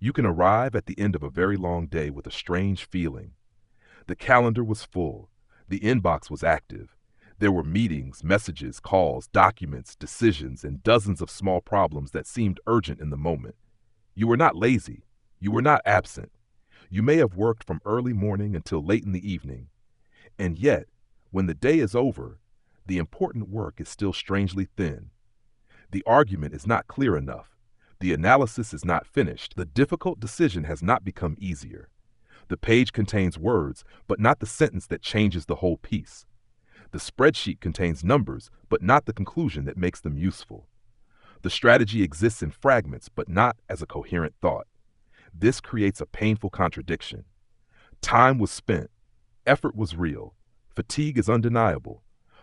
You can arrive at the end of a very long day with a strange feeling. The calendar was full. The inbox was active. There were meetings, messages, calls, documents, decisions, and dozens of small problems that seemed urgent in the moment. You were not lazy. You were not absent. You may have worked from early morning until late in the evening. And yet, when the day is over, the important work is still strangely thin. The argument is not clear enough. The analysis is not finished. The difficult decision has not become easier. The page contains words, but not the sentence that changes the whole piece. The spreadsheet contains numbers, but not the conclusion that makes them useful. The strategy exists in fragments, but not as a coherent thought. This creates a painful contradiction. Time was spent, effort was real, fatigue is undeniable,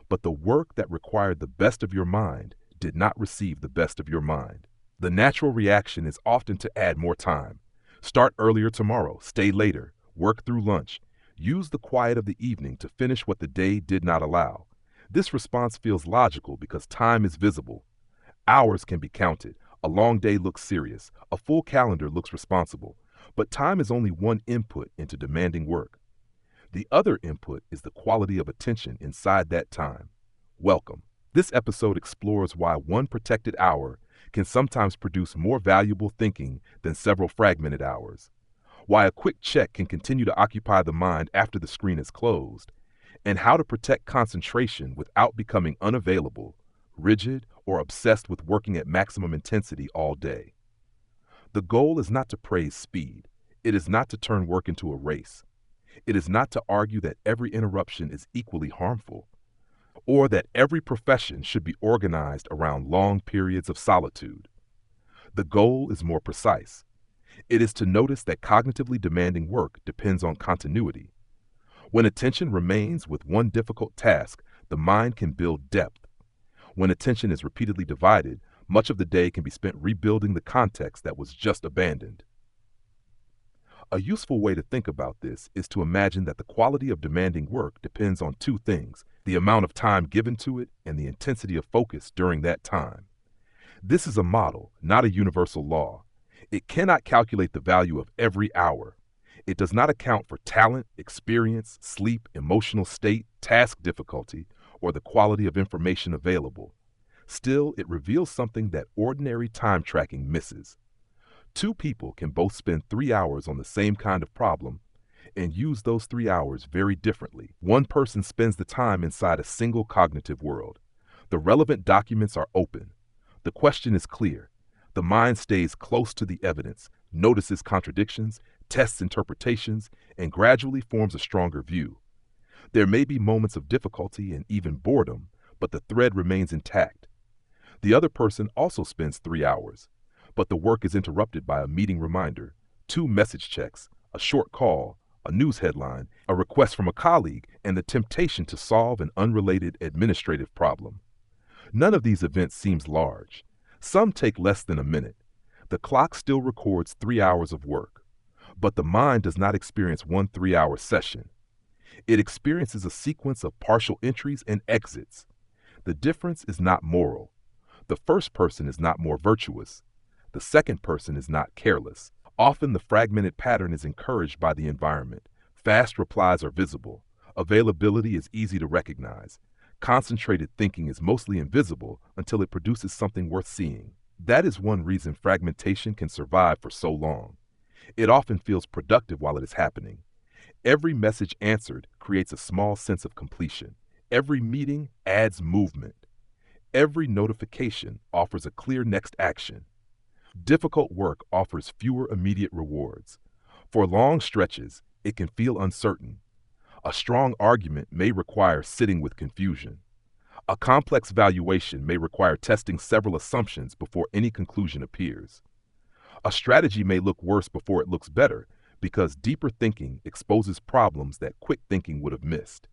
but the work that required the best of your mind did not receive the best of your mind. The natural reaction is often to add more time. Start earlier tomorrow, stay later, work through lunch. Use the quiet of the evening to finish what the day did not allow. This response feels logical because time is visible. Hours can be counted. A long day looks serious. A full calendar looks responsible. But time is only one input into demanding work. The other input is the quality of attention inside that time. Welcome. This episode explores why one protected hour can sometimes produce more valuable thinking than several fragmented hours, why a quick check can continue to occupy the mind after the screen is closed, and how to protect concentration without becoming unavailable, rigid, or obsessed with working at maximum intensity all day. The goal is not to praise speed. It is not to turn work into a race. It is not to argue that every interruption is equally harmful, or that every profession should be organized around long periods of solitude. The goal is more precise. It is to notice that cognitively demanding work depends on continuity. When attention remains with one difficult task, the mind can build depth. When attention is repeatedly divided, much of the day can be spent rebuilding the context that was just abandoned. A useful way to think about this is to imagine that the quality of demanding work depends on two things: the amount of time given to it and the intensity of focus during that time. This is a model, not a universal law. It cannot calculate the value of every hour. It does not account for talent, experience, sleep, emotional state, task difficulty, or the quality of information available. Still, it reveals something that ordinary time tracking misses. Two people can both spend 3 hours on the same kind of problem and use those 3 hours very differently. One person spends the time inside a single cognitive world. The relevant documents are open. The question is clear. The mind stays close to the evidence, notices contradictions, tests interpretations, and gradually forms a stronger view. There may be moments of difficulty and even boredom, but the thread remains intact. The other person also spends 3 hours, but the work is interrupted by a meeting reminder, 2 message checks, a short call, a news headline, a request from a colleague, and the temptation to solve an unrelated administrative problem. None of these events seems large. Some take less than a minute. The clock still records 3 hours of work, but the mind does not experience one 3-hour session. It experiences a sequence of partial entries and exits. The difference is not moral. The first person is not more virtuous. The second person is not careless. Often the fragmented pattern is encouraged by the environment. Fast replies are visible. Availability is easy to recognize. Concentrated thinking is mostly invisible until it produces something worth seeing. That is one reason fragmentation can survive for so long. It often feels productive while it is happening. Every message answered creates a small sense of completion. Every meeting adds movement. Every notification offers a clear next action. Difficult work offers fewer immediate rewards. For long stretches, it can feel uncertain. A strong argument may require sitting with confusion. A complex valuation may require testing several assumptions before any conclusion appears. A strategy may look worse before it looks better because deeper thinking exposes problems that quick thinking would have missed.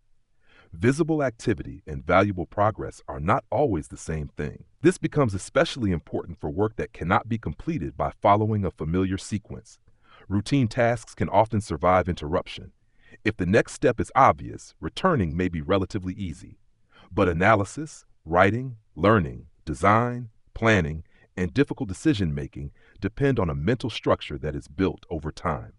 Visible activity and valuable progress are not always the same thing. This becomes especially important for work that cannot be completed by following a familiar sequence. Routine tasks can often survive interruption. If the next step is obvious, returning may be relatively easy. But analysis, writing, learning, design, planning, and difficult decision-making depend on a mental structure that is built over time.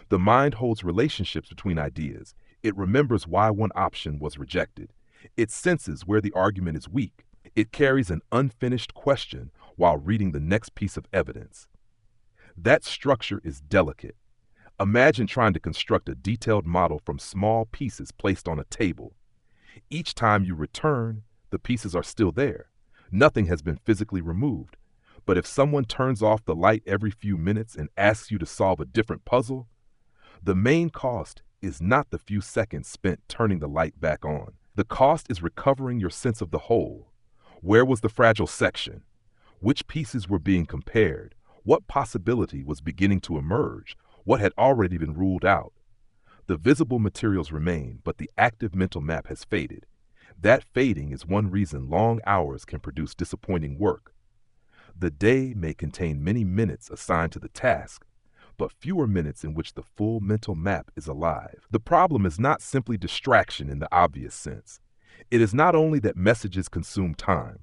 The mind holds relationships between ideas. It remembers why one option was rejected. It senses where the argument is weak. It carries an unfinished question while reading the next piece of evidence. That structure is delicate. Imagine trying to construct a detailed model from small pieces placed on a table. Each time you return, the pieces are still there. Nothing has been physically removed. But if someone turns off the light every few minutes and asks you to solve a different puzzle, the main cost is not the few seconds spent turning the light back on. The cost is recovering your sense of the whole. Where was the fragile section? Which pieces were being compared? What possibility was beginning to emerge? What had already been ruled out? The visible materials remain, but the active mental map has faded. That fading is one reason long hours can produce disappointing work. The day may contain many minutes assigned to the task, but fewer minutes in which the full mental map is alive. The problem is not simply distraction in the obvious sense. It is not only that messages consume time.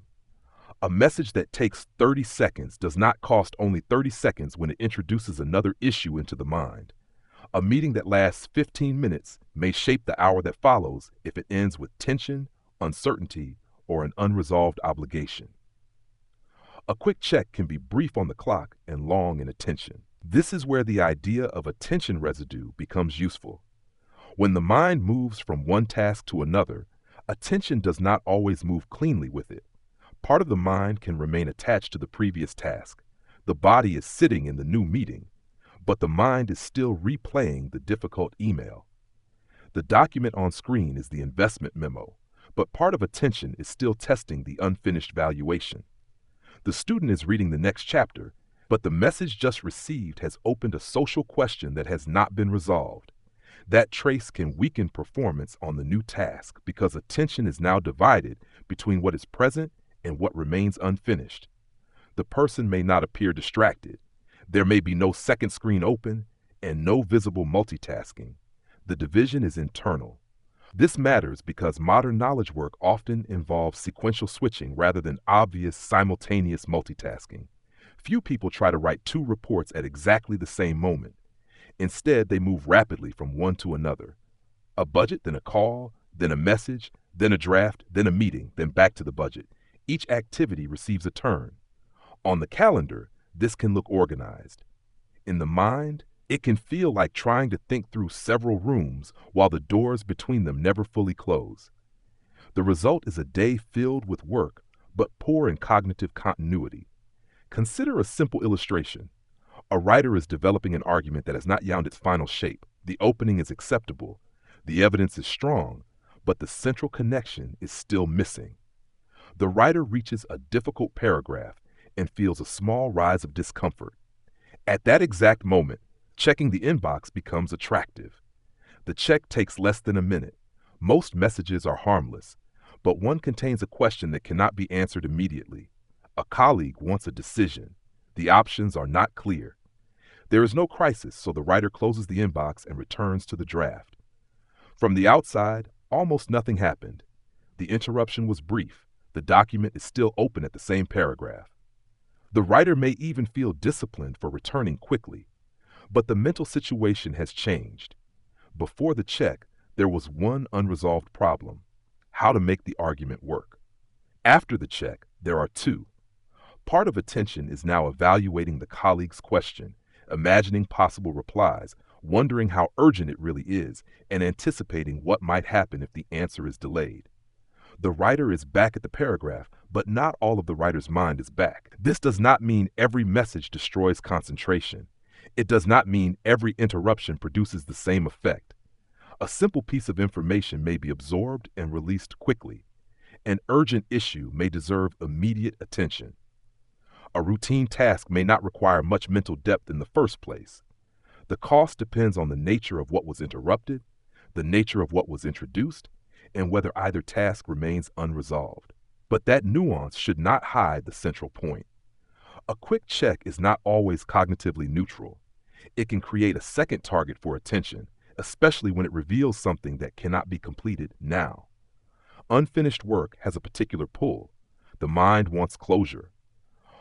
A message that takes 30 seconds does not cost only 30 seconds when it introduces another issue into the mind. A meeting that lasts 15 minutes may shape the hour that follows if it ends with tension, uncertainty, or an unresolved obligation. A quick check can be brief on the clock and long in attention. This is where the idea of attention residue becomes useful. When the mind moves from one task to another, attention does not always move cleanly with it. Part of the mind can remain attached to the previous task. The body is sitting in the new meeting, but the mind is still replaying the difficult email. The document on screen is the investment memo, but part of attention is still testing the unfinished valuation. The student is reading the next chapter, but the message just received has opened a social question that has not been resolved. That trace can weaken performance on the new task because attention is now divided between what is present and what remains unfinished. The person may not appear distracted. There may be no second screen open and no visible multitasking. The division is internal. This matters because modern knowledge work often involves sequential switching rather than obvious simultaneous multitasking. Few people try to write 2 reports at exactly the same moment. Instead, they move rapidly from one to another. A budget, then a call, then a message, then a draft, then a meeting, then back to the budget. Each activity receives a turn. On the calendar, this can look organized. In the mind, it can feel like trying to think through several rooms while the doors between them never fully close. The result is a day filled with work, but poor in cognitive continuity. Consider a simple illustration. A writer is developing an argument that has not found its final shape. The opening is acceptable. The evidence is strong, but the central connection is still missing. The writer reaches a difficult paragraph and feels a small rise of discomfort. At that exact moment, checking the inbox becomes attractive. The check takes less than a minute. Most messages are harmless, but one contains a question that cannot be answered immediately. A colleague wants a decision. The options are not clear. There is no crisis, so the writer closes the inbox and returns to the draft. From the outside, almost nothing happened. The interruption was brief. The document is still open at the same paragraph. The writer may even feel disciplined for returning quickly, but the mental situation has changed. Before the check, there was one unresolved problem: how to make the argument work. After the check, there are 2. Part of attention is now evaluating the colleague's question, imagining possible replies, wondering how urgent it really is, and anticipating what might happen if the answer is delayed. The writer is back at the paragraph, but not all of the writer's mind is back. This does not mean every message destroys concentration. It does not mean every interruption produces the same effect. A simple piece of information may be absorbed and released quickly. An urgent issue may deserve immediate attention. A routine task may not require much mental depth in the first place. The cost depends on the nature of what was interrupted, the nature of what was introduced, and whether either task remains unresolved. But that nuance should not hide the central point. A quick check is not always cognitively neutral. It can create a second target for attention, especially when it reveals something that cannot be completed now. Unfinished work has a particular pull. The mind wants closure.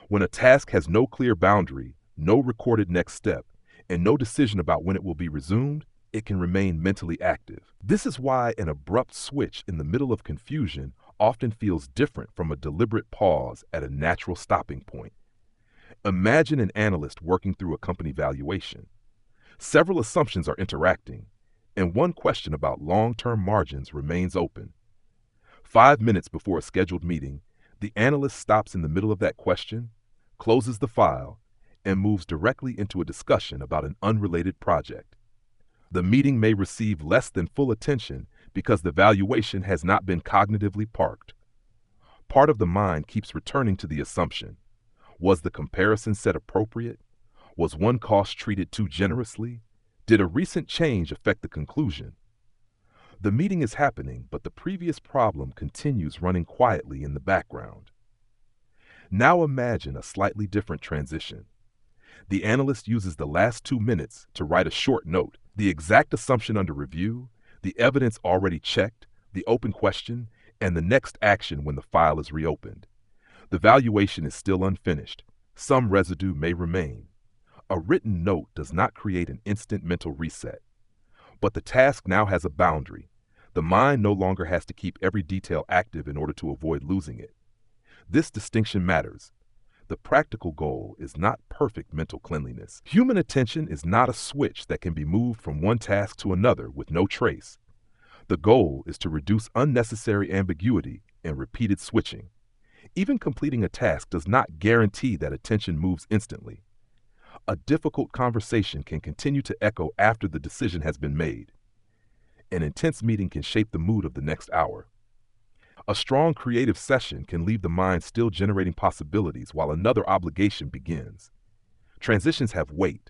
When a task has no clear boundary, no recorded next step, and no decision about when it will be resumed, it can remain mentally active. This is why an abrupt switch in the middle of confusion often feels different from a deliberate pause at a natural stopping point. Imagine an analyst working through a company valuation. Several assumptions are interacting, and one question about long-term margins remains open. 5 minutes before a scheduled meeting, the analyst stops in the middle of that question, closes the file, and moves directly into a discussion about an unrelated project. The meeting may receive less than full attention because the valuation has not been cognitively parked. Part of the mind keeps returning to the assumption. Was the comparison set appropriate? Was one cost treated too generously? Did a recent change affect the conclusion? The meeting is happening, but the previous problem continues running quietly in the background. Now imagine a slightly different transition. The analyst uses the last 2 minutes to write a short note, the exact assumption under review, the evidence already checked, the open question, and the next action when the file is reopened. The valuation is still unfinished. Some residue may remain. A written note does not create an instant mental reset. But the task now has a boundary. The mind no longer has to keep every detail active in order to avoid losing it. This distinction matters. The practical goal is not perfect mental cleanliness. Human attention is not a switch that can be moved from one task to another with no trace. The goal is to reduce unnecessary ambiguity and repeated switching. Even completing a task does not guarantee that attention moves instantly. A difficult conversation can continue to echo after the decision has been made. An intense meeting can shape the mood of the next hour. A strong creative session can leave the mind still generating possibilities while another obligation begins. Transitions have weight.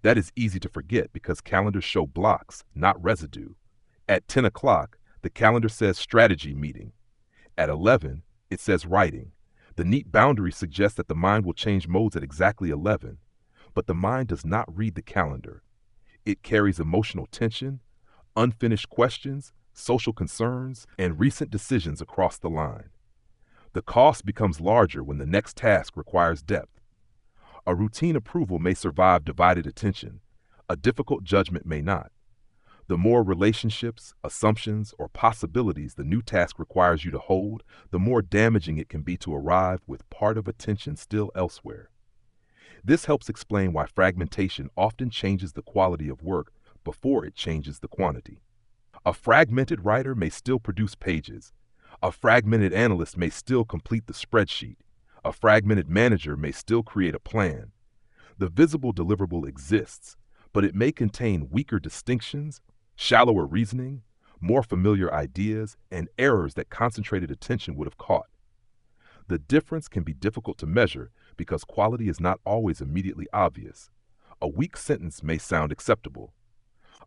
That is easy to forget because calendars show blocks, not residue. At 10 o'clock, the calendar says strategy meeting. At 11, it says writing. The neat boundary suggests that the mind will change modes at exactly 11, but the mind does not read the calendar. It carries emotional tension, unfinished questions, social concerns, and recent decisions across the line. The cost becomes larger when the next task requires depth. A routine approval may survive divided attention. A difficult judgment may not. The more relationships, assumptions, or possibilities the new task requires you to hold, the more damaging it can be to arrive with part of attention still elsewhere. This helps explain why fragmentation often changes the quality of work before it changes the quantity. A fragmented writer may still produce pages. A fragmented analyst may still complete the spreadsheet. A fragmented manager may still create a plan. The visible deliverable exists, but it may contain weaker distinctions, shallower reasoning, more familiar ideas, and errors that concentrated attention would have caught. The difference can be difficult to measure because quality is not always immediately obvious. A weak sentence may sound acceptable.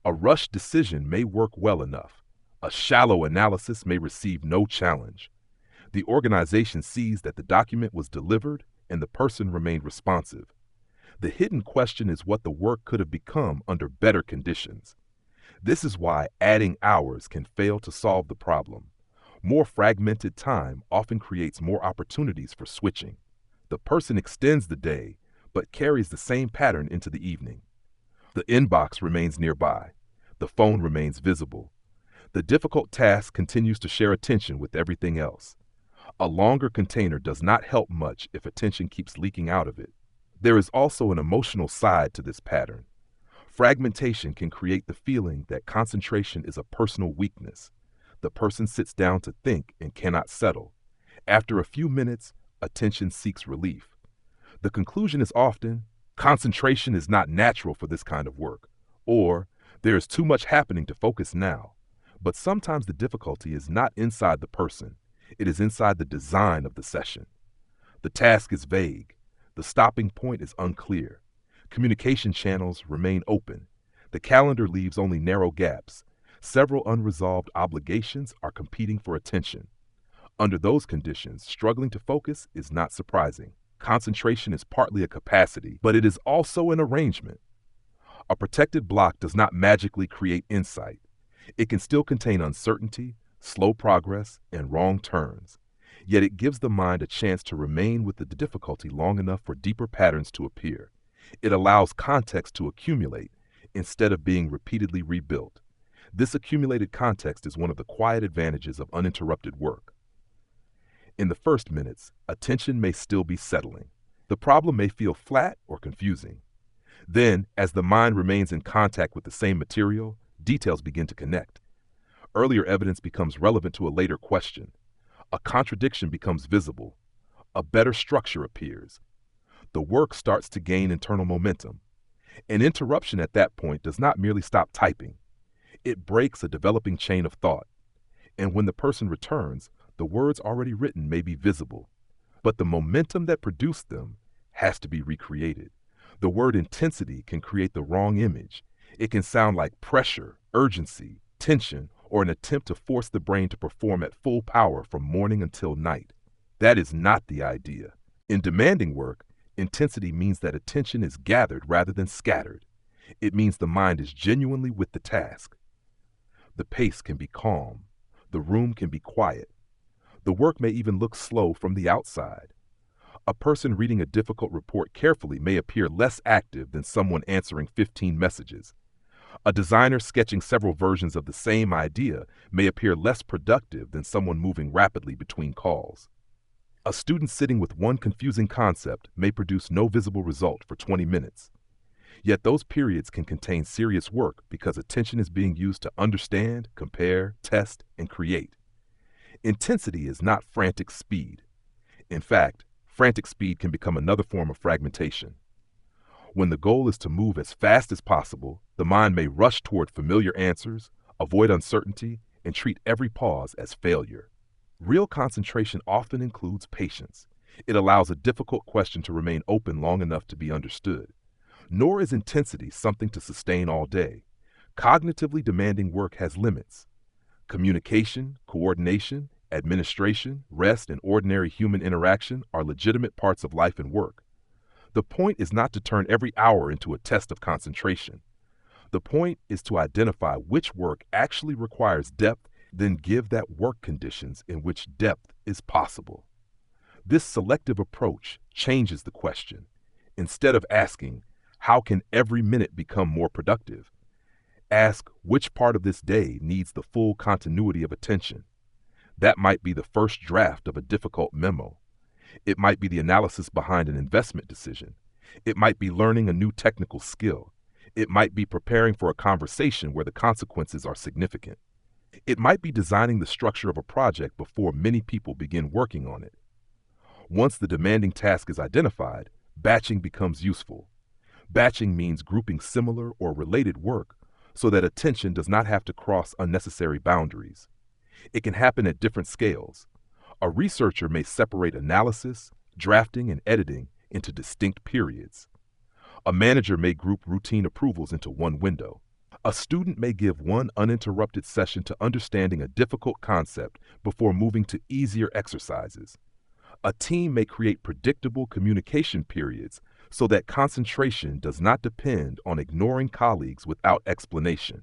A rushed decision may work well enough. A shallow analysis may receive no challenge. The organization sees that the document was delivered and the person remained responsive. The hidden question is what the work could have become under better conditions. This is why adding hours can fail to solve the problem. More fragmented time often creates more opportunities for switching. The person extends the day, but carries the same pattern into the evening. The inbox remains nearby. The phone remains visible. The difficult task continues to share attention with everything else. A longer container does not help much if attention keeps leaking out of it. There is also an emotional side to this pattern. Fragmentation can create the feeling that concentration is a personal weakness. The person sits down to think and cannot settle. After a few minutes, attention seeks relief. The conclusion is often, concentration is not natural for this kind of work, or there is too much happening to focus now. But sometimes the difficulty is not inside the person. It is inside the design of the session. The task is vague. The stopping point is unclear. Communication channels remain open. The calendar leaves only narrow gaps. Several unresolved obligations are competing for attention. Under those conditions, struggling to focus is not surprising. Concentration is partly a capacity, but it is also an arrangement. A protected block does not magically create insight. It can still contain uncertainty, slow progress, and wrong turns. Yet it gives the mind a chance to remain with the difficulty long enough for deeper patterns to appear. It allows context to accumulate instead of being repeatedly rebuilt. This accumulated context is one of the quiet advantages of uninterrupted work. In the first minutes, attention may still be settling. The problem may feel flat or confusing. Then, as the mind remains in contact with the same material, details begin to connect. Earlier evidence becomes relevant to a later question. A contradiction becomes visible. A better structure appears. The work starts to gain internal momentum. An interruption at that point does not merely stop typing. It breaks a developing chain of thought. And when the person returns, the words already written may be visible, but the momentum that produced them has to be recreated. The word intensity can create the wrong image. It can sound like pressure, urgency, tension, or an attempt to force the brain to perform at full power from morning until night. That is not the idea. In demanding work, intensity means that attention is gathered rather than scattered. It means the mind is genuinely with the task. The pace can be calm. The room can be quiet. The work may even look slow from the outside. A person reading a difficult report carefully may appear less active than someone answering 15 messages. A designer sketching several versions of the same idea may appear less productive than someone moving rapidly between calls. A student sitting with one confusing concept may produce no visible result for 20 minutes. Yet those periods can contain serious work because attention is being used to understand, compare, test, and create. Intensity is not frantic speed. In fact, frantic speed can become another form of fragmentation. When the goal is to move as fast as possible, the mind may rush toward familiar answers, avoid uncertainty, and treat every pause as failure. Real concentration often includes patience. It allows a difficult question to remain open long enough to be understood. Nor is intensity something to sustain all day. Cognitively demanding work has limits. Communication, coordination, administration, rest, and ordinary human interaction are legitimate parts of life and work. The point is not to turn every hour into a test of concentration. The point is to identify which work actually requires depth, then give that work conditions in which depth is possible. This selective approach changes the question. Instead of asking, how can every minute become more productive? Ask which part of this day needs the full continuity of attention. That might be the first draft of a difficult memo. It might be the analysis behind an investment decision. It might be learning a new technical skill. It might be preparing for a conversation where the consequences are significant. It might be designing the structure of a project before many people begin working on it. Once the demanding task is identified, batching becomes useful. Batching means grouping similar or related work so that attention does not have to cross unnecessary boundaries. It can happen at different scales. A researcher may separate analysis, drafting, and editing into distinct periods. A manager may group routine approvals into one window. A student may give one uninterrupted session to understanding a difficult concept before moving to easier exercises. A team may create predictable communication periods so that concentration does not depend on ignoring colleagues without explanation.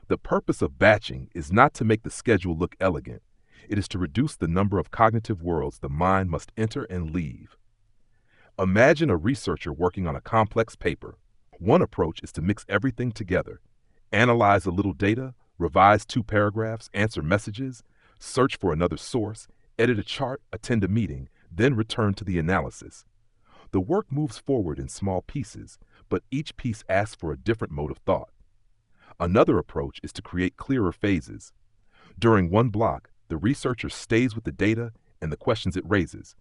The purpose of batching is not to make the schedule look elegant. It is to reduce the number of cognitive worlds the mind must enter and leave. Imagine a researcher working on a complex paper. One approach is to mix everything together. Analyze a little data, revise 2 paragraphs, answer messages, search for another source, edit a chart, attend a meeting, then return to the analysis. The work moves forward in small pieces, but each piece asks for a different mode of thought. Another approach is to create clearer phases. During one block, the researcher stays with the data and the questions it raises.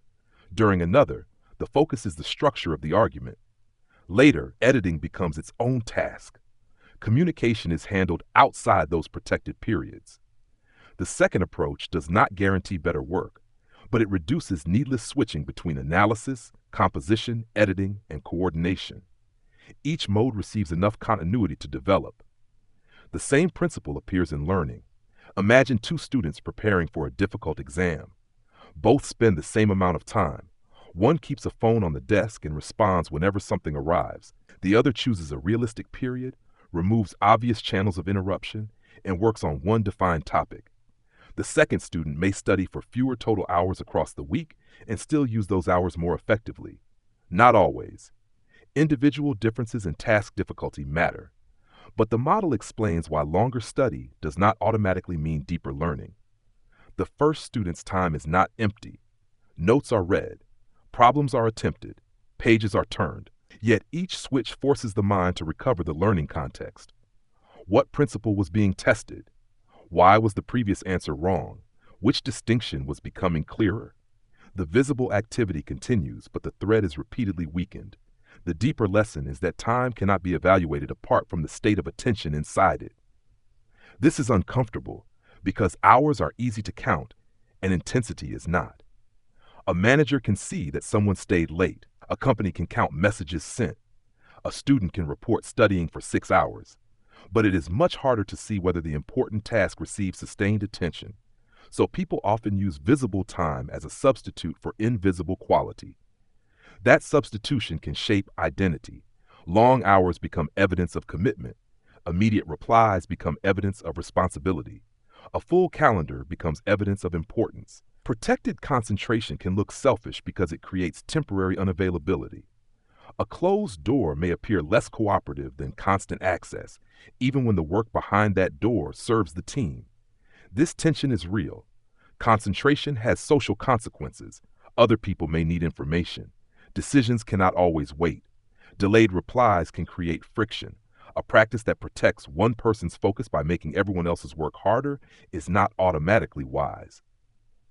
During another, the focus is the structure of the argument. Later, editing becomes its own task. Communication is handled outside those protected periods. The second approach does not guarantee better work, but it reduces needless switching between analysis, composition, editing, and coordination. Each mode receives enough continuity to develop. The same principle appears in learning. Imagine 2 students preparing for a difficult exam. Both spend the same amount of time. One keeps a phone on the desk and responds whenever something arrives. The other chooses a realistic period, removes obvious channels of interruption, and works on one defined topic. The second student may study for fewer total hours across the week and still use those hours more effectively. Not always. Individual differences in task difficulty matter, but the model explains why longer study does not automatically mean deeper learning. The first student's time is not empty. Notes are read, problems are attempted, pages are turned, yet each switch forces the mind to recover the learning context. What principle was being tested? Why was the previous answer wrong? Which distinction was becoming clearer? The visible activity continues, but the thread is repeatedly weakened. The deeper lesson is that time cannot be evaluated apart from the state of attention inside it. This is uncomfortable because hours are easy to count and intensity is not. A manager can see that someone stayed late. A company can count messages sent. A student can report studying for 6 hours. But it is much harder to see whether the important task receives sustained attention. So people often use visible time as a substitute for invisible quality. That substitution can shape identity. Long hours become evidence of commitment. Immediate replies become evidence of responsibility. A full calendar becomes evidence of importance. Protected concentration can look selfish because it creates temporary unavailability. A closed door may appear less cooperative than constant access, even when the work behind that door serves the team. This tension is real. Concentration has social consequences. Other people may need information. Decisions cannot always wait. Delayed replies can create friction. A practice that protects one person's focus by making everyone else's work harder is not automatically wise.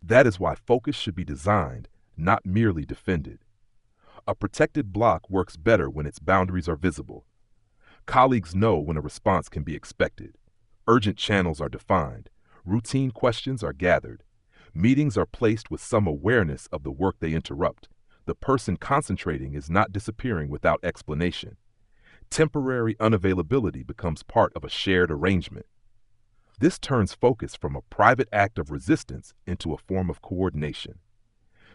That is why focus should be designed, not merely defended. A protected block works better when its boundaries are visible. Colleagues know when a response can be expected. Urgent channels are defined. Routine questions are gathered. Meetings are placed with some awareness of the work they interrupt. The person concentrating is not disappearing without explanation. Temporary unavailability becomes part of a shared arrangement. This turns focus from a private act of resistance into a form of coordination.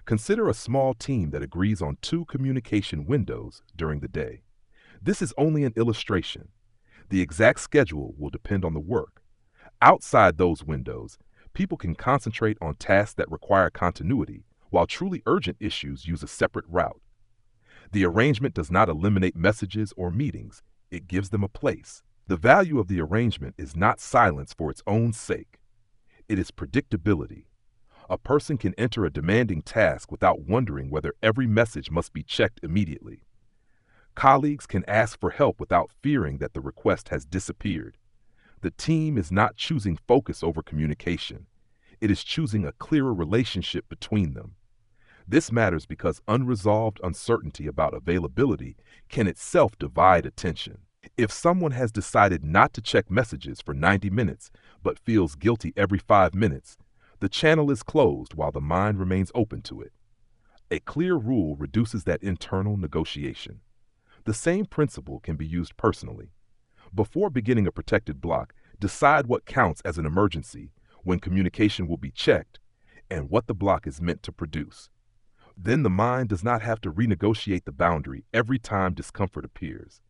Consider a small team that agrees on 2 communication windows during the day. This is only an illustration. The exact schedule will depend on the work. Outside those windows, people can concentrate on tasks that require continuity, while truly urgent issues use a separate route. The arrangement does not eliminate messages or meetings, it gives them a place. The value of the arrangement is not silence for its own sake. It is predictability. A person can enter a demanding task without wondering whether every message must be checked immediately. Colleagues can ask for help without fearing that the request has disappeared. The team is not choosing focus over communication. It is choosing a clearer relationship between them. This matters because unresolved uncertainty about availability can itself divide attention. If someone has decided not to check messages for 90 minutes but feels guilty every 5 minutes, the channel is closed while the mind remains open to it. A clear rule reduces that internal negotiation. The same principle can be used personally. Before beginning a protected block, decide what counts as an emergency, when communication will be checked, and what the block is meant to produce. Then the mind does not have to renegotiate the boundary every time discomfort appears.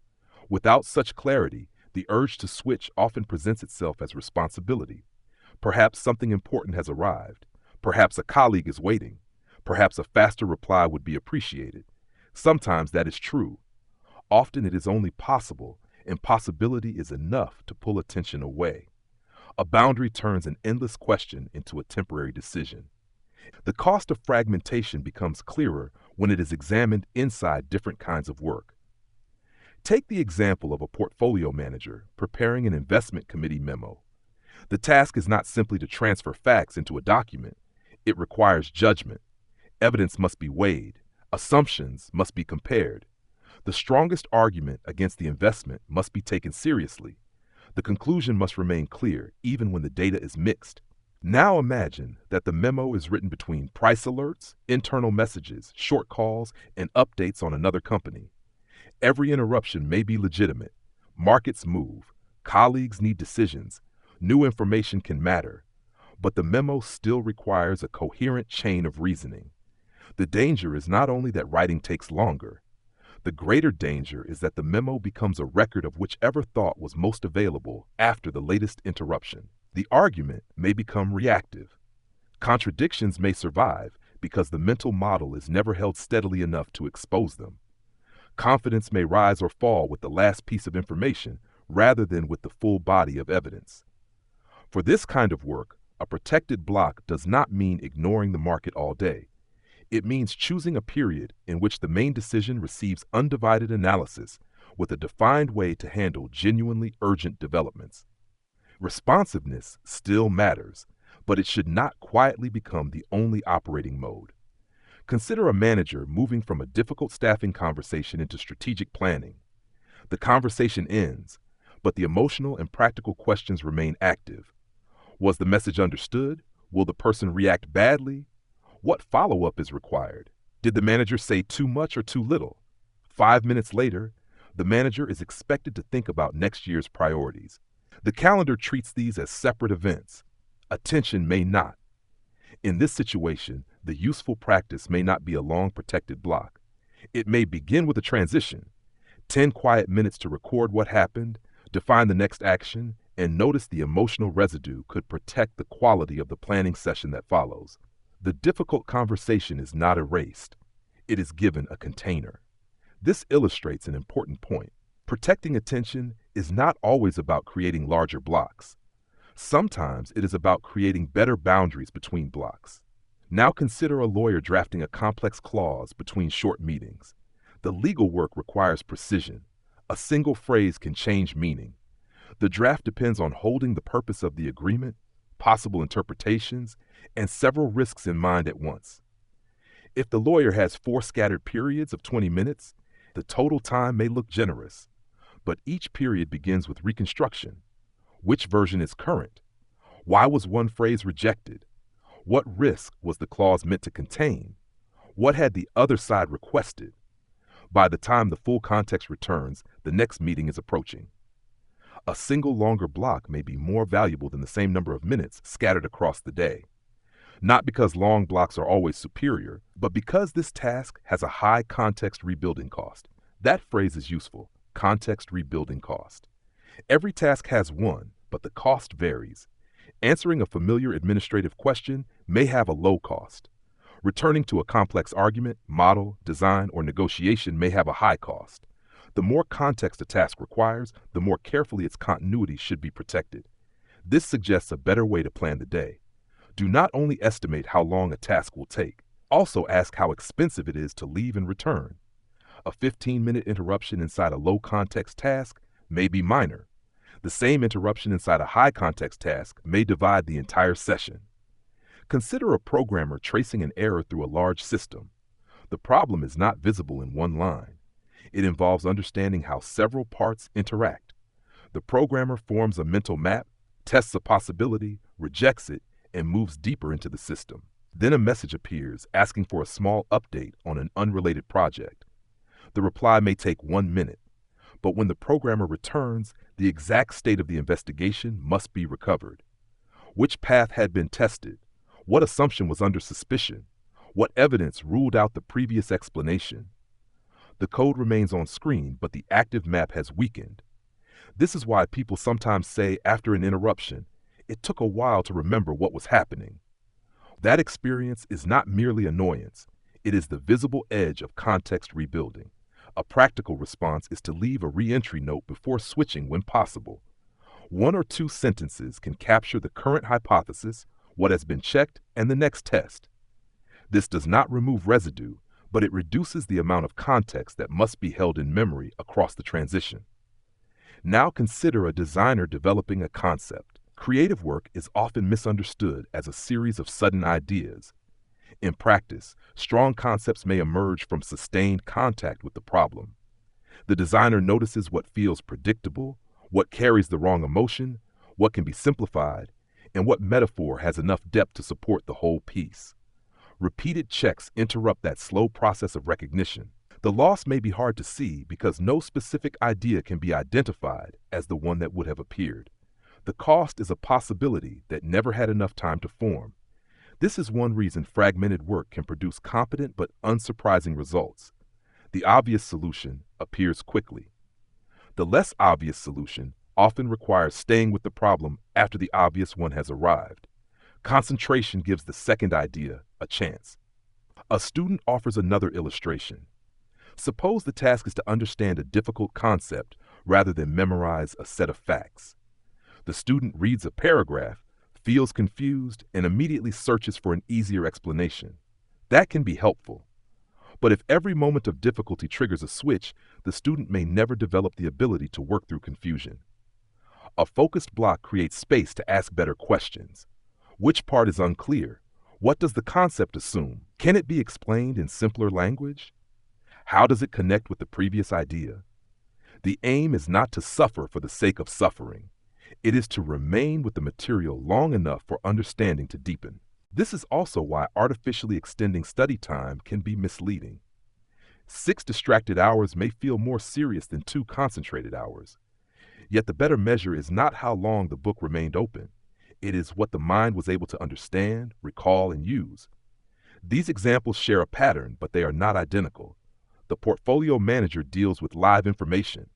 Without such clarity, the urge to switch often presents itself as responsibility. Perhaps something important has arrived. Perhaps a colleague is waiting. Perhaps a faster reply would be appreciated. Sometimes that is true. Often it is only possible, and possibility is enough to pull attention away. A boundary turns an endless question into a temporary decision. The cost of fragmentation becomes clearer when it is examined inside different kinds of work. Take the example of a portfolio manager preparing an investment committee memo. The task is not simply to transfer facts into a document. It requires judgment. Evidence must be weighed. Assumptions must be compared. The strongest argument against the investment must be taken seriously. The conclusion must remain clear, even when the data is mixed. Now imagine that the memo is written between price alerts, internal messages, short calls, and updates on another company. Every interruption may be legitimate. Markets move. Colleagues need decisions. New information can matter. But the memo still requires a coherent chain of reasoning. The danger is not only that writing takes longer. The greater danger is that the memo becomes a record of whichever thought was most available after the latest interruption. The argument may become reactive. Contradictions may survive because the mental model is never held steadily enough to expose them. Confidence may rise or fall with the last piece of information rather than with the full body of evidence. For this kind of work, a protected block does not mean ignoring the market all day. It means choosing a period in which the main decision receives undivided analysis with a defined way to handle genuinely urgent developments. Responsiveness still matters, but it should not quietly become the only operating mode. Consider a manager moving from a difficult staffing conversation into strategic planning. The conversation ends, but the emotional and practical questions remain active. Was the message understood? Will the person react badly? What follow-up is required? Did the manager say too much or too little? 5 minutes later, the manager is expected to think about next year's priorities. The calendar treats these as separate events. Attention may not. In this situation, the useful practice may not be a long protected block. It may begin with a transition, 10 quiet minutes to record what happened, define the next action, and notice the emotional residue could protect the quality of the planning session that follows. The difficult conversation is not erased. It is given a container. This illustrates an important point. Protecting attention is not always about creating larger blocks. Sometimes it is about creating better boundaries between blocks. Now consider a lawyer drafting a complex clause between short meetings. The legal work requires precision. A single phrase can change meaning. The draft depends on holding the purpose of the agreement, possible interpretations, and several risks in mind at once. If the lawyer has 4 scattered periods of 20 minutes, the total time may look generous, but each period begins with reconstruction. Which version is current? Why was one phrase rejected? What risk was the clause meant to contain? What had the other side requested? By the time the full context returns, the next meeting is approaching. A single longer block may be more valuable than the same number of minutes scattered across the day. Not because long blocks are always superior, but because this task has a high context rebuilding cost. That phrase is useful, context rebuilding cost. Every task has one, but the cost varies. Answering a familiar administrative question may have a low cost. Returning to a complex argument, model, design, or negotiation may have a high cost. The more context a task requires, the more carefully its continuity should be protected. This suggests a better way to plan the day. Do not only estimate how long a task will take, also ask how expensive it is to leave and return. A 15-minute interruption inside a low-context task may be minor. The same interruption inside a high-context task may divide the entire session. Consider a programmer tracing an error through a large system. The problem is not visible in one line. It involves understanding how several parts interact. The programmer forms a mental map, tests a possibility, rejects it, and moves deeper into the system. Then a message appears asking for a small update on an unrelated project. The reply may take 1 minute, but when the programmer returns, the exact state of the investigation must be recovered. Which path had been tested? What assumption was under suspicion? What evidence ruled out the previous explanation? The code remains on screen, but the active map has weakened. This is why people sometimes say after an interruption, it took a while to remember what was happening. That experience is not merely annoyance. It is the visible edge of context rebuilding. A practical response is to leave a re-entry note before switching when possible. 1 or 2 sentences can capture the current hypothesis, what has been checked, and the next test. This does not remove residue, but it reduces the amount of context that must be held in memory across the transition. Now consider a designer developing a concept. Creative work is often misunderstood as a series of sudden ideas. In practice, strong concepts may emerge from sustained contact with the problem. The designer notices what feels predictable, what carries the wrong emotion, what can be simplified, and what metaphor has enough depth to support the whole piece. Repeated checks interrupt that slow process of recognition. The loss may be hard to see because no specific idea can be identified as the one that would have appeared. The cost is a possibility that never had enough time to form. This is one reason fragmented work can produce competent but unsurprising results. The obvious solution appears quickly. The less obvious solution often requires staying with the problem after the obvious one has arrived. Concentration gives the second idea a chance. A student offers another illustration. Suppose the task is to understand a difficult concept rather than memorize a set of facts. The student reads a paragraph, feels confused, and immediately searches for an easier explanation. That can be helpful. But if every moment of difficulty triggers a switch, the student may never develop the ability to work through confusion. A focused block creates space to ask better questions. Which part is unclear? What does the concept assume? Can it be explained in simpler language? How does it connect with the previous idea? The aim is not to suffer for the sake of suffering. It is to remain with the material long enough for understanding to deepen. This is also why artificially extending study time can be misleading. 6 distracted hours may feel more serious than 2 concentrated hours. Yet the better measure is not how long the book remained open. It is what the mind was able to understand, recall, and use. These examples share a pattern, but they are not identical. The portfolio manager deals with live information.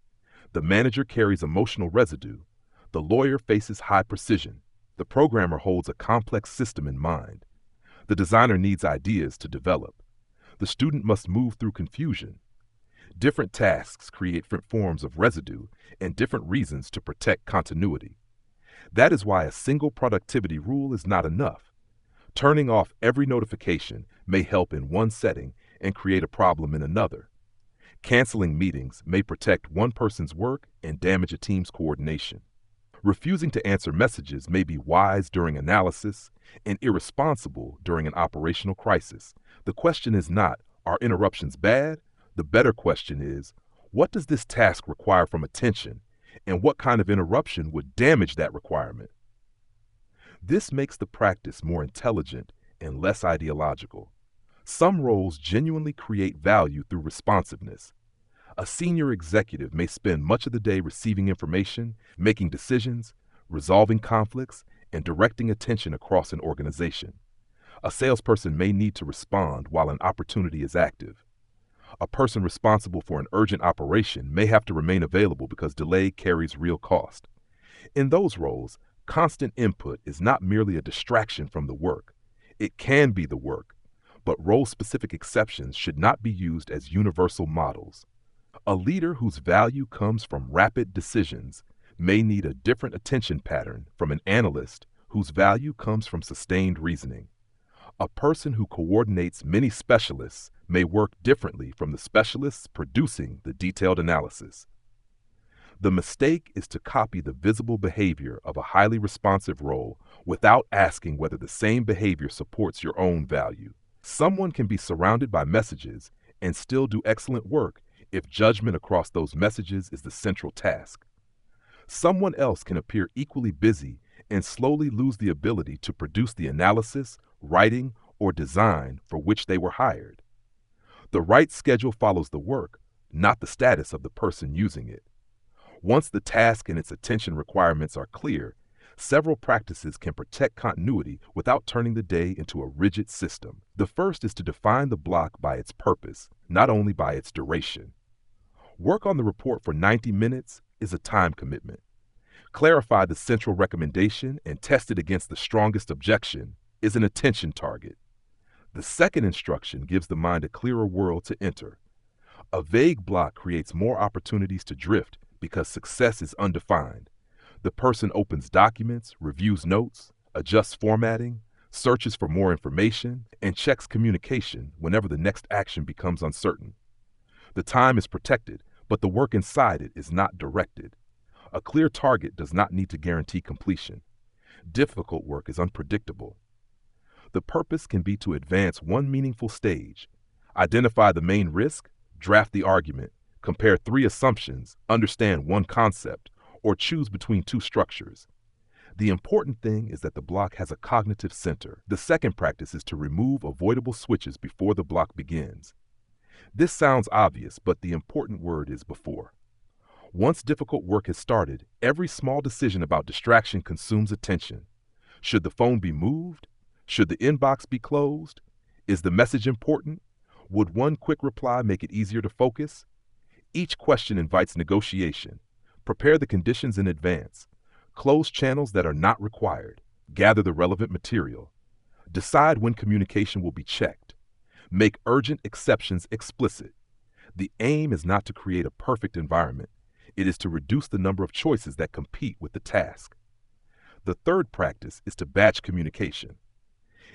The manager carries emotional residue. The lawyer faces high precision. The programmer holds a complex system in mind. The designer needs ideas to develop. The student must move through confusion. Different tasks create different forms of residue and different reasons to protect continuity. That is why a single productivity rule is not enough. Turning off every notification may help in one setting and create a problem in another. Canceling meetings may protect one person's work and damage a team's coordination. Refusing to answer messages may be wise during analysis and irresponsible during an operational crisis. The question is not, are interruptions bad? The better question is, what does this task require from attention, and what kind of interruption would damage that requirement? This makes the practice more intelligent and less ideological. Some roles genuinely create value through responsiveness. A senior executive may spend much of the day receiving information, making decisions, resolving conflicts, and directing attention across an organization. A salesperson may need to respond while an opportunity is active. A person responsible for an urgent operation may have to remain available because delay carries real cost. In those roles, constant input is not merely a distraction from the work. It can be the work, but role-specific exceptions should not be used as universal models. A leader whose value comes from rapid decisions may need a different attention pattern from an analyst whose value comes from sustained reasoning. A person who coordinates many specialists may work differently from the specialists producing the detailed analysis. The mistake is to copy the visible behavior of a highly responsive role without asking whether the same behavior supports your own value. Someone can be surrounded by messages and still do excellent work if judgment across those messages is the central task. Someone else can appear equally busy and slowly lose the ability to produce the analysis, writing, or design for which they were hired. The right schedule follows the work, not the status of the person using it. Once the task and its attention requirements are clear, several practices can protect continuity without turning the day into a rigid system. The first is to define the block by its purpose, not only by its duration. Work on the report for 90 minutes is a time commitment. Clarify the central recommendation and test it against the strongest objection is an attention target. The second instruction gives the mind a clearer world to enter. A vague block creates more opportunities to drift because success is undefined. The person opens documents, reviews notes, adjusts formatting, searches for more information, and checks communication whenever the next action becomes uncertain. The time is protected, but the work inside it is not directed. A clear target does not need to guarantee completion. Difficult work is unpredictable. The purpose can be to advance one meaningful stage, identify the main risk, draft the argument, compare 3 assumptions, understand one concept, or choose between 2 structures. The important thing is that the block has a cognitive center. The second practice is to remove avoidable switches before the block begins. This sounds obvious, but the important word is before. Once difficult work has started, every small decision about distraction consumes attention. Should the phone be moved? Should the inbox be closed? Is the message important? Would one quick reply make it easier to focus? Each question invites negotiation. Prepare the conditions in advance. Close channels that are not required. Gather the relevant material. Decide when communication will be checked. Make urgent exceptions explicit. The aim is not to create a perfect environment. It is to reduce the number of choices that compete with the task. The third practice is to batch communication.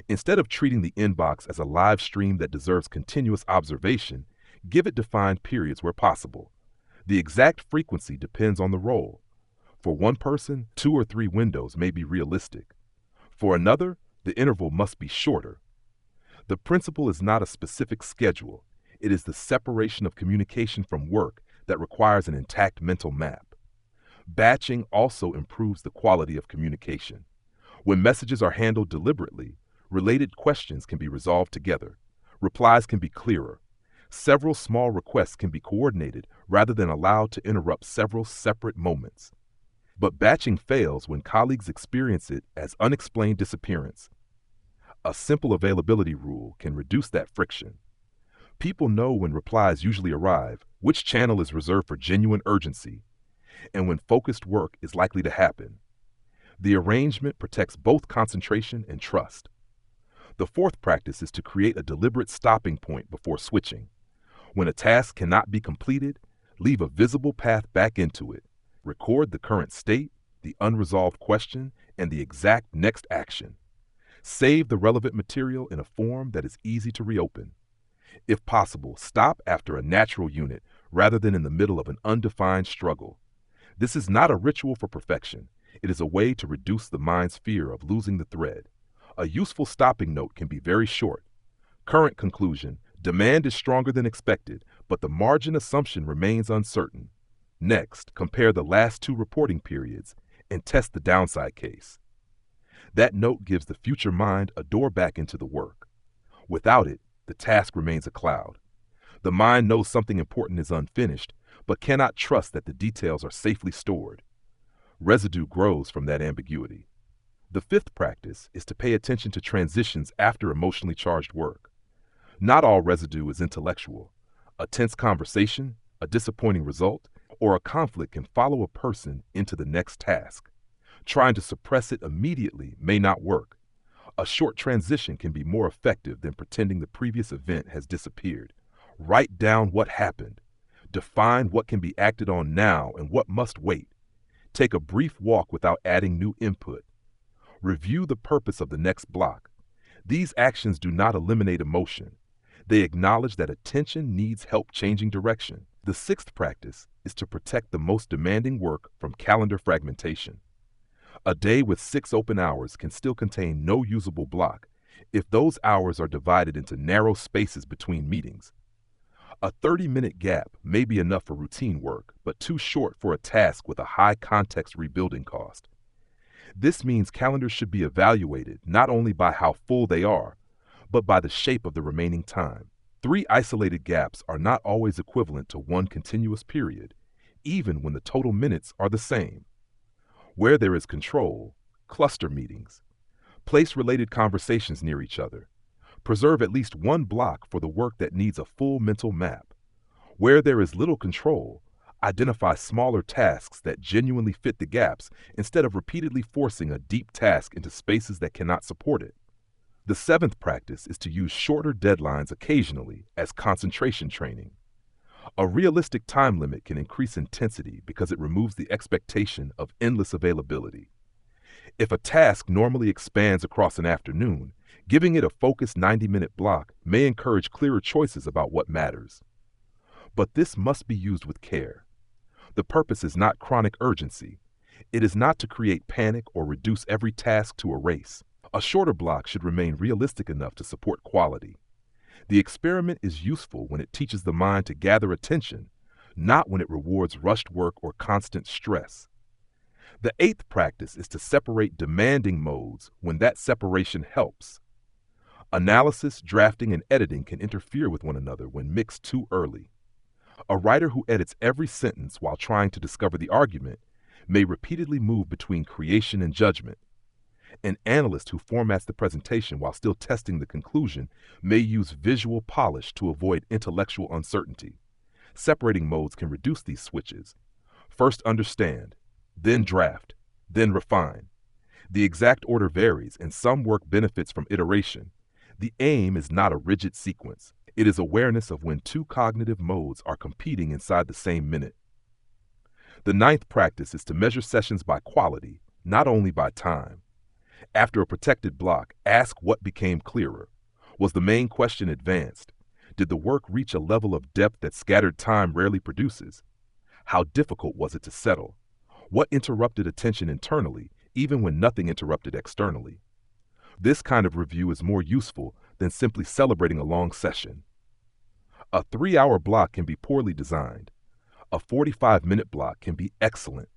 Instead of treating the inbox as a live stream that deserves continuous observation, give it defined periods where possible. The exact frequency depends on the role. For one person, 2 or 3 windows may be realistic. For another, the interval must be shorter. The principle is not a specific schedule. It is the separation of communication from work that requires an intact mental map. Batching also improves the quality of communication. When messages are handled deliberately, related questions can be resolved together. Replies can be clearer. Several small requests can be coordinated rather than allowed to interrupt several separate moments. But batching fails when colleagues experience it as unexplained disappearance. A simple availability rule can reduce that friction. People know when replies usually arrive, which channel is reserved for genuine urgency, and when focused work is likely to happen. The arrangement protects both concentration and trust. The fourth practice is to create a deliberate stopping point before switching. When a task cannot be completed, leave a visible path back into it. Record the current state, the unresolved question, and the exact next action. Save the relevant material in a form that is easy to reopen. If possible, stop after a natural unit rather than in the middle of an undefined struggle. This is not a ritual for perfection. It is a way to reduce the mind's fear of losing the thread. A useful stopping note can be very short. Current conclusion: demand is stronger than expected, but the margin assumption remains uncertain. Next, compare the last 2 reporting periods and test the downside case. That note gives the future mind a door back into the work. Without it, the task remains a cloud. The mind knows something important is unfinished, but cannot trust that the details are safely stored. Residue grows from that ambiguity. The fifth practice is to pay attention to transitions after emotionally charged work. Not all residue is intellectual. A tense conversation, a disappointing result, or a conflict can follow a person into the next task. Trying to suppress it immediately may not work. A short transition can be more effective than pretending the previous event has disappeared. Write down what happened. Define what can be acted on now and what must wait. Take a brief walk without adding new input. Review the purpose of the next block. These actions do not eliminate emotion. They acknowledge that attention needs help changing direction. The sixth practice is to protect the most demanding work from calendar fragmentation. A day with 6 open hours can still contain no usable block if those hours are divided into narrow spaces between meetings. A 30-minute gap may be enough for routine work, but too short for a task with a high context rebuilding cost. This means calendars should be evaluated not only by how full they are, but by the shape of the remaining time. 3 isolated gaps are not always equivalent to 1 continuous period, even when the total minutes are the same. Where there is control, cluster meetings. Place related conversations near each other. Preserve at least 1 block for the work that needs a full mental map. Where there is little control, identify smaller tasks that genuinely fit the gaps instead of repeatedly forcing a deep task into spaces that cannot support it. The 7th practice is to use shorter deadlines occasionally as concentration training. A realistic time limit can increase intensity because it removes the expectation of endless availability. If a task normally expands across an afternoon, giving it a focused 90-minute block may encourage clearer choices about what matters. But this must be used with care. The purpose is not chronic urgency. It is not to create panic or reduce every task to a race. A shorter block should remain realistic enough to support quality. The experiment is useful when it teaches the mind to gather attention, not when it rewards rushed work or constant stress. The 8th practice is to separate demanding modes when that separation helps. Analysis, drafting, and editing can interfere with one another when mixed too early. A writer who edits every sentence while trying to discover the argument may repeatedly move between creation and judgment. An analyst who formats the presentation while still testing the conclusion may use visual polish to avoid intellectual uncertainty. Separating modes can reduce these switches. First understand, then draft, then refine. The exact order varies, and some work benefits from iteration. The aim is not a rigid sequence. It is awareness of when two cognitive modes are competing inside the same minute. The ninth practice is to measure sessions by quality, not only by time. After a protected block, ask what became clearer. Was the main question advanced? Did the work reach a level of depth that scattered time rarely produces? How difficult was it to settle? What interrupted attention internally, even when nothing interrupted externally? This kind of review is more useful than simply celebrating a long session. A 3-hour block can be poorly designed. A 45-minute block can be excellent.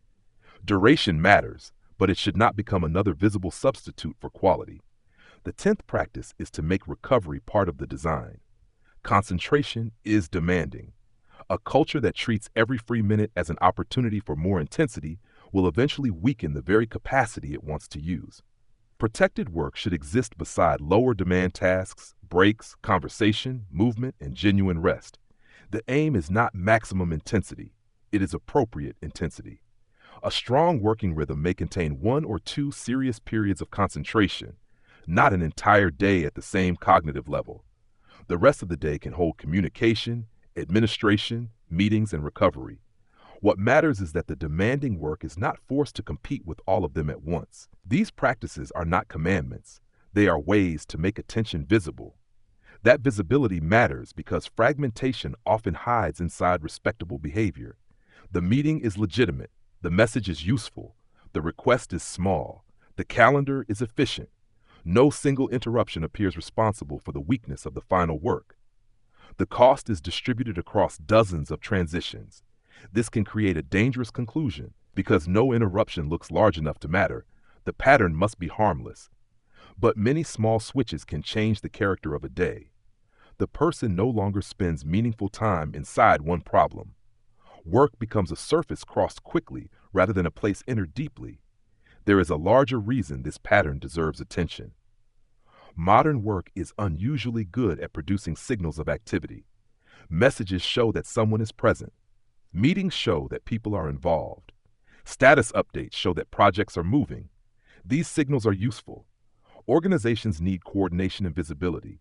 Duration matters, but it should not become another visible substitute for quality. The 10th practice is to make recovery part of the design. Concentration is demanding. A culture that treats every free minute as an opportunity for more intensity will eventually weaken the very capacity it wants to use. Protected work should exist beside lower demand tasks, breaks, conversation, movement, and genuine rest. The aim is not maximum intensity, it is appropriate intensity. A strong working rhythm may contain 1 or 2 serious periods of concentration, not an entire day at the same cognitive level. The rest of the day can hold communication, administration, meetings, and recovery. What matters is that the demanding work is not forced to compete with all of them at once. These practices are not commandments. They are ways to make attention visible. That visibility matters because fragmentation often hides inside respectable behavior. The meeting is legitimate. The message is useful. The request is small. The calendar is efficient. No single interruption appears responsible for the weakness of the final work. The cost is distributed across dozens of transitions. This can create a dangerous conclusion because no interruption looks large enough to matter. The pattern must be harmless. But many small switches can change the character of a day. The person no longer spends meaningful time inside one problem. Work becomes a surface crossed quickly rather than a place entered deeply. There is a larger reason this pattern deserves attention. Modern work is unusually good at producing signals of activity. Messages show that someone is present. Meetings show that people are involved. Status updates show that projects are moving. These signals are useful. Organizations need coordination and visibility.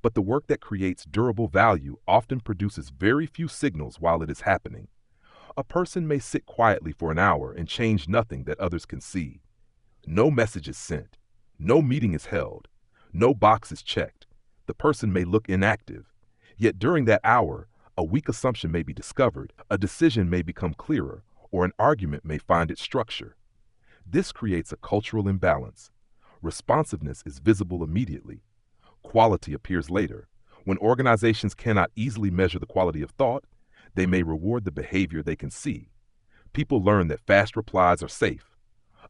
But the work that creates durable value often produces very few signals while it is happening. A person may sit quietly for an hour and change nothing that others can see. No message is sent. No meeting is held. No box is checked. The person may look inactive. Yet during that hour, a weak assumption may be discovered, a decision may become clearer, or an argument may find its structure. This creates a cultural imbalance. Responsiveness is visible immediately. Quality appears later. When organizations cannot easily measure the quality of thought, they may reward the behavior they can see. People learn that fast replies are safe.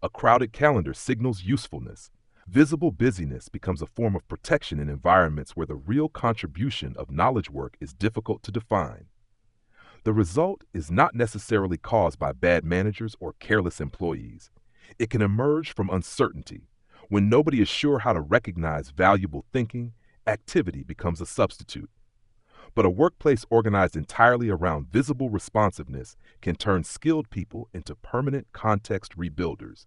A crowded calendar signals usefulness. Visible busyness becomes a form of protection in environments where the real contribution of knowledge work is difficult to define. The result is not necessarily caused by bad managers or careless employees. It can emerge from uncertainty. When nobody is sure how to recognize valuable thinking, activity becomes a substitute. But a workplace organized entirely around visible responsiveness can turn skilled people into permanent context rebuilders.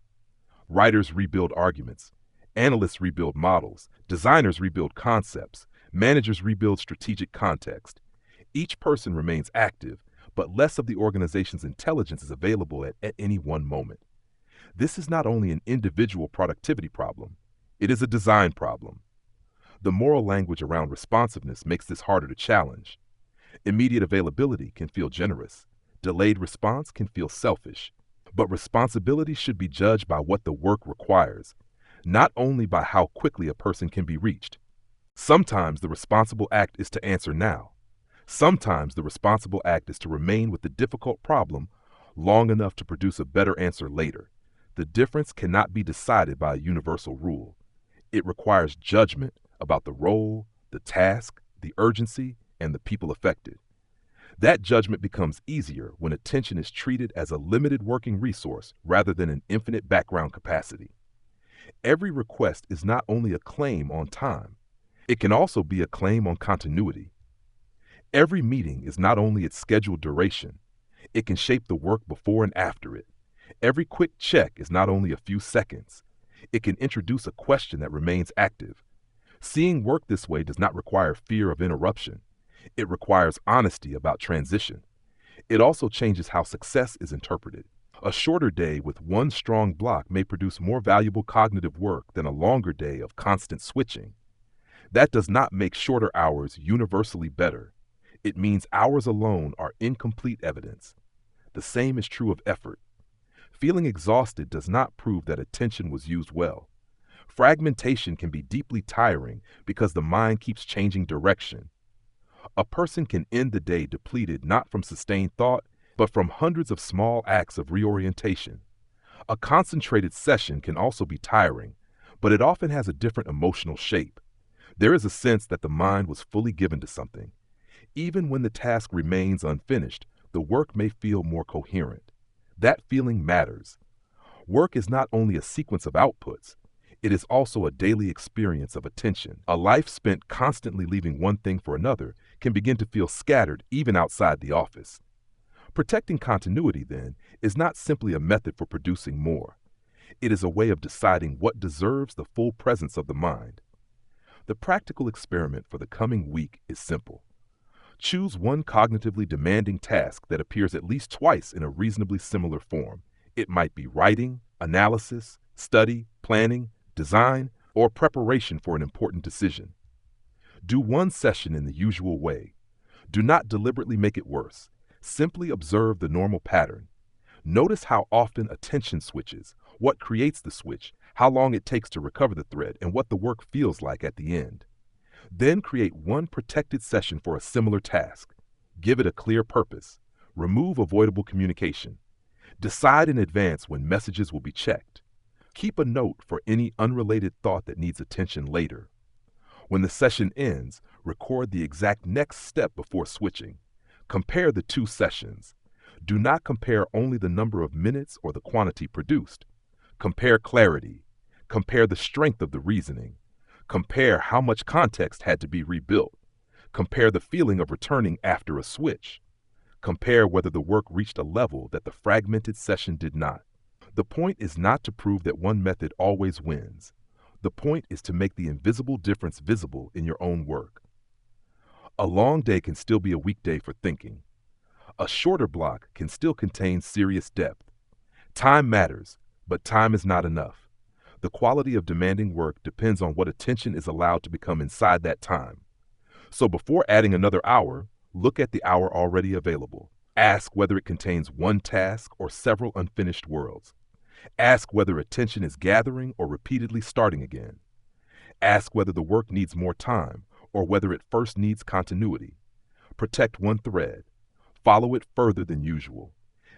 Writers rebuild arguments. Analysts rebuild models. Designers rebuild concepts. Managers rebuild strategic context. Each person remains active, but less of the organization's intelligence is available at any one moment. This is not only an individual productivity problem, it is a design problem. The moral language around responsiveness makes this harder to challenge. Immediate availability can feel generous. Delayed response can feel selfish. But responsibility should be judged by what the work requires, not only by how quickly a person can be reached. Sometimes the responsible act is to answer now. Sometimes the responsible act is to remain with the difficult problem long enough to produce a better answer later. The difference cannot be decided by a universal rule. It requires judgment about the role, the task, the urgency, and the people affected. That judgment becomes easier when attention is treated as a limited working resource rather than an infinite background capacity. Every request is not only a claim on time, it can also be a claim on continuity. Every meeting is not only its scheduled duration, it can shape the work before and after it. Every quick check is not only a few seconds, it can introduce a question that remains active. Seeing work this way does not require fear of interruption. It requires honesty about transition. It also changes how success is interpreted. A shorter day with one strong block may produce more valuable cognitive work than a longer day of constant switching. That does not make shorter hours universally better. It means hours alone are incomplete evidence. The same is true of effort. Feeling exhausted does not prove that attention was used well. Fragmentation can be deeply tiring because the mind keeps changing direction. A person can end the day depleted not from sustained thought, but from hundreds of small acts of reorientation. A concentrated session can also be tiring, but it often has a different emotional shape. There is a sense that the mind was fully given to something. Even when the task remains unfinished, the work may feel more coherent. That feeling matters. Work is not only a sequence of outputs, it is also a daily experience of attention. A life spent constantly leaving one thing for another can begin to feel scattered even outside the office. Protecting continuity, then, is not simply a method for producing more. It is a way of deciding what deserves the full presence of the mind. The practical experiment for the coming week is simple. Choose one cognitively demanding task that appears at least twice in a reasonably similar form. It might be writing, analysis, study, planning, design, or preparation for an important decision. Do one session in the usual way. Do not deliberately make it worse. Simply observe the normal pattern. Notice how often attention switches, what creates the switch, how long it takes to recover the thread, and what the work feels like at the end. Then create one protected session for a similar task. Give it a clear purpose. Remove avoidable communication. Decide in advance when messages will be checked. Keep a note for any unrelated thought that needs attention later. When the session ends, record the exact next step before switching. Compare the two sessions. Do not compare only the number of minutes or the quantity produced. Compare clarity. Compare the strength of the reasoning. Compare how much context had to be rebuilt. Compare the feeling of returning after a switch. Compare whether the work reached a level that the fragmented session did not. The point is not to prove that one method always wins. The point is to make the invisible difference visible in your own work. A long day can still be a weekday for thinking. A shorter block can still contain serious depth. Time matters, but time is not enough. The quality of demanding work depends on what attention is allowed to become inside that time. So before adding another hour, look at the hour already available. Ask whether it contains one task or several unfinished worlds. Ask whether attention is gathering or repeatedly starting again. Ask whether the work needs more time or whether it first needs continuity. Protect one thread. Follow it further than usual.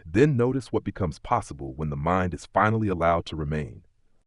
Then notice what becomes possible when the mind is finally allowed to remain.